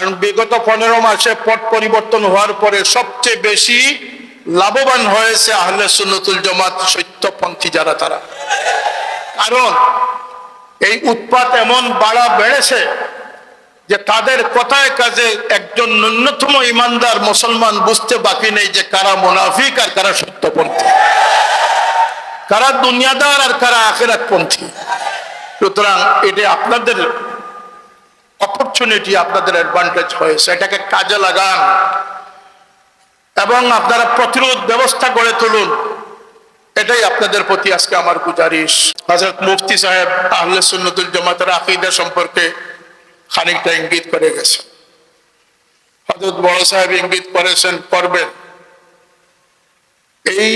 কারণ বিগত 15 মাসে পট পরিবর্তন হওয়ার পরে সবচেয়ে বেশি লাভবান হয়েছে আহলে সুন্নাতুল জামাত সত্যপন্থী যারা তারা। কারণ এই উৎপাত এমন বেড়েছে যে তাদের কথায় কাজে একজন ন্যূনতম ইমানদার মুসলমান বুঝতে বাকি নেই যে কারা মুনাফিক আর কারা সত্যপন্থী, কারা দুনিয়াদার আর কারা আখিরাতপন্থী। সুতরাং এটা আপনাদের অপরচুনিটি, আপনাদের অ্যাডভান্টেজ হয়েছে, এটাকে কাজে লাগান এবং আপনারা প্রতিরোধ ব্যবস্থা গড়ে তুলুন। এটাই আপনাদের প্রতি আজকে আমার গুজারিশ। হযরত মুফতি সাহেব আহলে সুন্নাতুল জামাতের আকীদা সম্পর্কে খানিকটা ইঙ্গিত করে গেছে। হযরত বড় সাহেব ইঙ্গিত করেছেন, করবেন। এই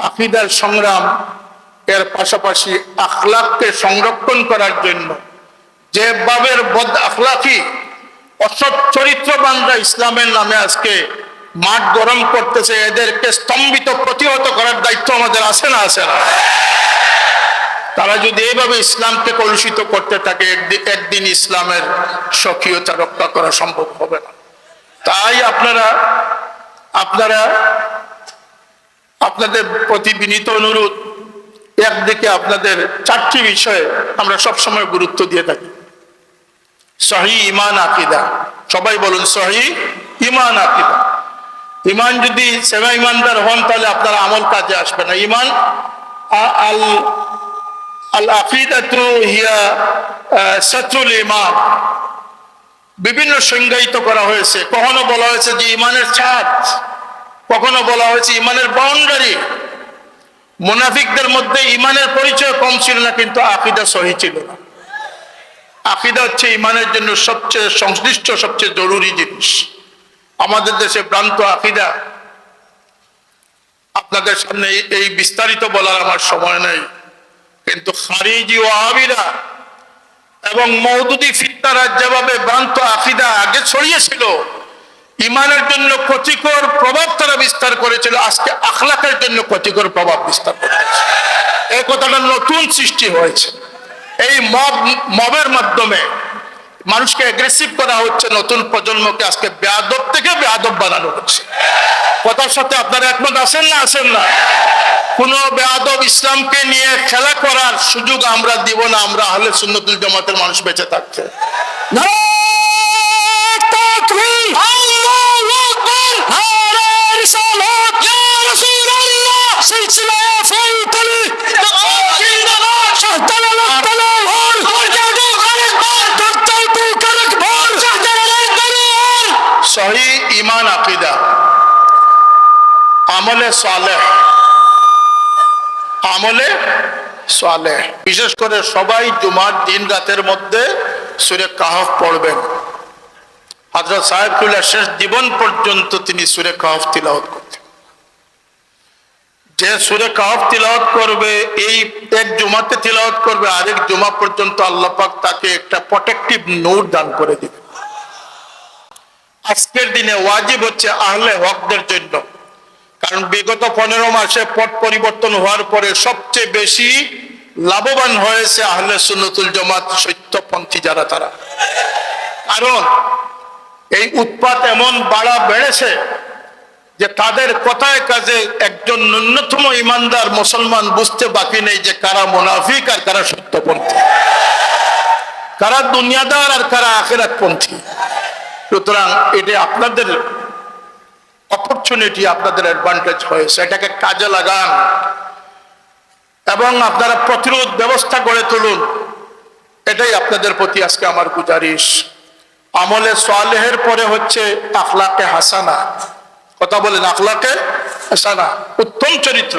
আকীদার সংগ্রাম এর পাশাপাশি আখলাককে সংরক্ষণ করার জন্য যে বাবের বদ আখলাকি অসৎ চরিত্রবানরা ইসলামের নামে আজকে মাঠ গরম করতেছে, এদেরকে স্তম্ভিত প্রতিহত করার দায়িত্ব আমাদের আছে না? আছে না? তারা যদি এইভাবে ইসলামকে কলুষিত করতে থাকে, একদিন ইসলামের স্বকীয়তা রক্ষা করা সম্ভব হবে না। তাই আপনাদের প্রতি বিনীত অনুরোধ, একদিকে আপনাদের 4টি বিষয়ে আমরা সবসময় গুরুত্ব দিয়ে থাকি। সহিহ ঈমান আকীদা, সবাই বলুন সহিহ ঈমান আকীদা। ঈমান যদি সেবা ঈমানদার হন তাহলে আপনার আমল কাজে আসবে না। ঈমান আল আকীদাতু হিয়া সাতরুল ঈমান, বিভিন্ন সংজ্ঞায়িত করা হয়েছে। কখনো বলা হয়েছে যে ঈমানের ছাদ, কখনো বলা হয়েছে ঈমানের বাউন্ডারি। মুনাফিকদের মধ্যে ঈমানের পরিচয় কম ছিল না, কিন্তু আকীদা সহিহ ছিল না। আকীদা হচ্ছে ঈমানের জন্য সবচেয়ে সংশ্লিষ্ট, সবচেয়ে জরুরি জিনিস। আমাদের দেশে ভ্রান্ত আকীদা, আপনাদের সামনে এই বিস্তারিত বলার আমার সময় নেই, কিন্তু খারিজি ওয়াহাবিরা এবং মওদুদি ফিতনারা যেভাবে ভ্রান্ত আকীদা আগে ছড়িয়েছিল, ঈমানের জন্য ক্ষতিকর প্রভাব তারা বিস্তার করেছিল, আজকে আখলাকের জন্য ক্ষতিকর প্রভাব বিস্তার করেছে। এই কথাটা নতুন সৃষ্টি হয়েছে। এই মবের মাধ্যমে মানুষকে অ্যাগ্রেসিভ করা হচ্ছে, নতুন প্রজন্মকে আজকে বেয়াদব থেকে বেয়াদব বানানো হচ্ছে। কথার সাথে আপনারা একমত আছেন না? আছেন না? কোন বেয়াদব ইসলামকে নিয়ে খেলা করার সুযোগ আমরা দিব না, আমরা আহলে সুন্নাতুল জামাতের মানুষ বেঁচে থাকতে। সহিহ ঈমান আকীদা, আমলে সালেহ, আমলে সালেহ। বিশেষ করে সবাই জুমার দিন রাতের মধ্যে সূরা কাহফ পড়বেন। হযরত সাহেবুল্লাহ শেষ জীবন পর্যন্ত তিনি সূরা কাহফ তিলাওয়াত করতেন। যে সূরা কাহফ তিলাওয়াত করবে, এই এক জুমাতে তিলাওয়াত করবে, আরেক জুমা পর্যন্ত আল্লাহ পাক তাকে একটা প্রোটেক্টিভ নূর দান করে দিবেন। আজকের দিনে ওয়াজিব হচ্ছে আহলে হকদের জন্য, কারণ বিগত 15 মাসে পট পরিবর্তন হওয়ার পরে সবচেয়ে বেশি লাভবান হয়েছে আহলে সুন্নাতুল জামাত সত্যপন্থী যারা তারা। কারণ এই উৎপাত এমন বেড়েছে যে তাদের কথায় কাজে একজন ন্যূনতম ইমানদার মুসলমান বুঝতে বাকি নেই যে কারা মুনাফিক আর কারা সত্যপন্থী, কারা দুনিয়াদার আর কারা আখিরাতপন্থী। সুতরাং এটা আপনাদের অপরচুনিটি, আপনাদের অ্যাডভান্টেজ হয়েছে, এটাকে কাজে লাগান এবং আপনারা প্রতিরোধ ব্যবস্থা গড়ে তুলুন। এটাই আপনাদের প্রতি আজকে আমার গুজারিশ। আমলে সালেহের পরে হচ্ছে আখলাকে হাসানা। কথা বলেন, আখলাকে হাসানা, উত্তম চরিত্র।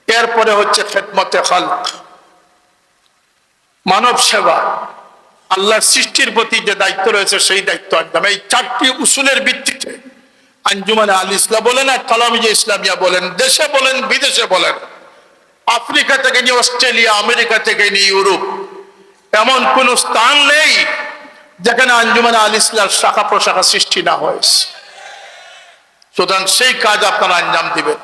এরপরে হচ্ছে খেদমতে খালক, মানব সেবা, আল্লাহর সৃষ্টির প্রতি যে দায়িত্ব রয়েছে সেই দায়িত্ব একদম। এই 4টি উসুলের ভিত্তিতে আঞ্জুমানে আল ইসলাম বলেন আর তালামিজে ইসলামিয়া বলেন, দেশে বলেন বিদেশে বলেন, আফ্রিকা থেকে নিয়ে অস্ট্রেলিয়া, আমেরিকা থেকে নিয়ে ইউরোপ, এমন কোন স্থান নেই যেখানে আঞ্জুমানে আল ইসলাম শাখা প্রশাখা সৃষ্টি না হয়েছে। সুতরাং সেই কাজ আপনারা আঞ্জাম দিবেন।